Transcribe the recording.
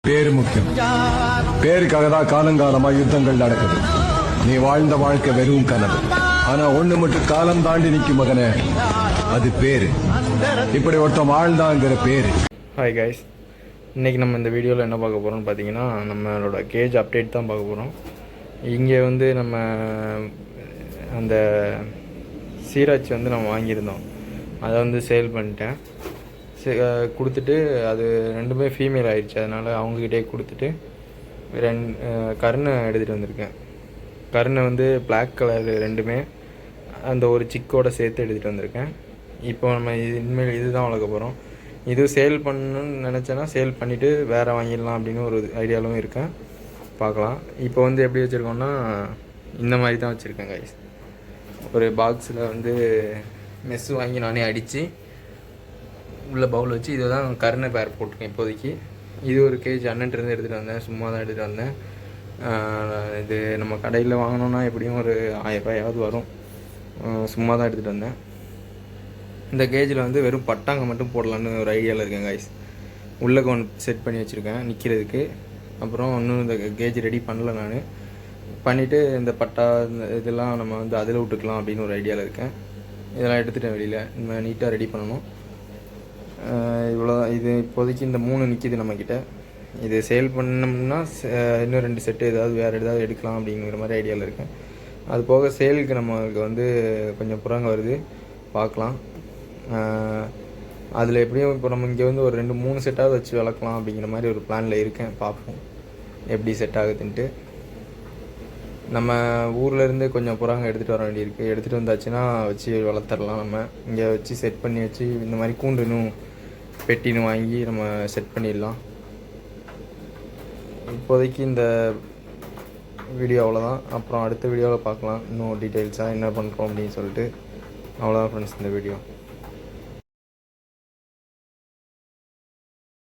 பேரு முக்கியம். பேருக்காக தான் காலங்காலமா யுத்தங்கள் நடக்குது. நீ வாழ்ந்த வாழ்க்கை வெறும் கனவு. ஆனா ஒண்ணு மட்டும் காலம் தாண்டி நிக்கும் மகனே, அது பேரு. இப்படி ஒருத்தன் வாழ்ந்தாங்கிற பேரு. ஹாய் கைஸ், இன்றைக்கி நம்ம இந்த வீடியோவில் என்ன பார்க்க போகிறோம்னு பார்த்தீங்கன்னா, நம்மளோட கேஜ் அப்டேட் தான் பார்க்க போகிறோம். இங்கே வந்து நம்ம அந்த சீராட்சி வந்து நம்ம வாங்கியிருந்தோம், அதை வந்து சேல் பண்ணிட்டேன். கொடுத்துட்டு அது ரெண்டுமே ஃபீமேல் ஆகிடுச்சு. அதனால் அவங்கக்கிட்டே கொடுத்துட்டு கருணை எடுத்துகிட்டு வந்திருக்கேன். கருணை வந்து பிளாக் கலர் ரெண்டுமே அந்த ஒரு சிக்கோட சேர்த்து எடுத்துகிட்டு வந்திருக்கேன். இப்போ நம்ம இனிமேல் இது தான் வளர்க்க போகிறோம். இது சேல் பண்ணணும்னு நினச்சேன்னா சேல் பண்ணிவிட்டு வேறு வாங்கிடலாம் அப்படின்னு ஒரு ஐடியாலும் இருக்கேன். பார்க்கலாம். இப்போ வந்து எப்படி வச்சுருக்கோன்னா, இந்த மாதிரி தான் வச்சுருக்கேன் கைஸ். ஒரு பாக்ஸில் வந்து மெஸ்ஸு வாங்கி நானே அடித்து உள்ள பவுல் வச்சு இதை தான் கருணை பேர் போட்டிருக்கேன் இப்போதைக்கு. இது ஒரு கேஜ் அண்ணன்ட்டு எடுத்துகிட்டு வந்தேன், சும்மா தான் எடுத்துகிட்டு வந்தேன். இது நம்ம கடையில் வாங்கினோன்னா எப்படியும் ஒரு 1000 ரூபாயாவது வரும். சும்மா தான் எடுத்துகிட்டு வந்தேன். இந்த கேஜில் வந்து வெறும் பட்டாங்க மட்டும் போடலான்னு ஒரு ஐடியாவில் இருக்கேன் கைஸ். உள்ளே ஒன்று செட் பண்ணி வச்சுருக்கேன் நிற்கிறதுக்கு. அப்புறம் இன்னும் இந்த கேஜ் ரெடி பண்ணல நான். பண்ணிவிட்டு இந்த பட்டா இதெல்லாம் நம்ம வந்து அதில் விட்டுக்கலாம் அப்படின்னு ஒரு ஐடியாவில் இருக்கேன். இதெல்லாம் எடுத்துகிட்டேன் வெளியில். நம்ம நீட்டாக ரெடி பண்ணணும். இவ்வளோதான். இது இப்போதைக்கு இந்த 3 நிற்கிது நம்மக்கிட்ட. இது சேல் பண்ணோம்னா இன்னும் 2 செட்டு ஏதாவது வேறு ஏதாவது எடுக்கலாம் அப்படிங்கிற மாதிரி ஐடியாவில் இருக்கேன். அது போக சேலுக்கு நம்மளுக்கு வந்து கொஞ்சம் புறாங்க வருது, பார்க்கலாம். அதில் எப்படியும் இப்போ நம்ம இங்கே வந்து ஒரு 2-3 செட்டாவது வச்சு வளர்க்கலாம் அப்படிங்கிற மாதிரி ஒரு பிளானில் இருக்கேன். பார்ப்போம் எப்படி செட் ஆகுதுன்ட்டு. நம்ம ஊர்லேருந்து கொஞ்சம் புறாங்க எடுத்துகிட்டு வர வேண்டியிருக்கு. எடுத்துகிட்டு வந்தாச்சுன்னா வச்சு வளர்த்துடலாம். நம்ம இங்கே வச்சு செட் பண்ணி வச்சு இந்த மாதிரி கூண்டுனும் பெட்டின்னு வாங்கி நம்ம செட் பண்ணிடலாம். இப்போதைக்கு இந்த வீடியோ அவ்வளோதான். அப்புறம் அடுத்த வீடியோவில் பார்க்கலாம் இன்னும் டீட்டெயில்ஸாக என்ன பண்ணுறோம் அப்படின்னு சொல்லிட்டு. அவ்வளோதான் ஃப்ரெண்ட்ஸ் இந்த வீடியோ.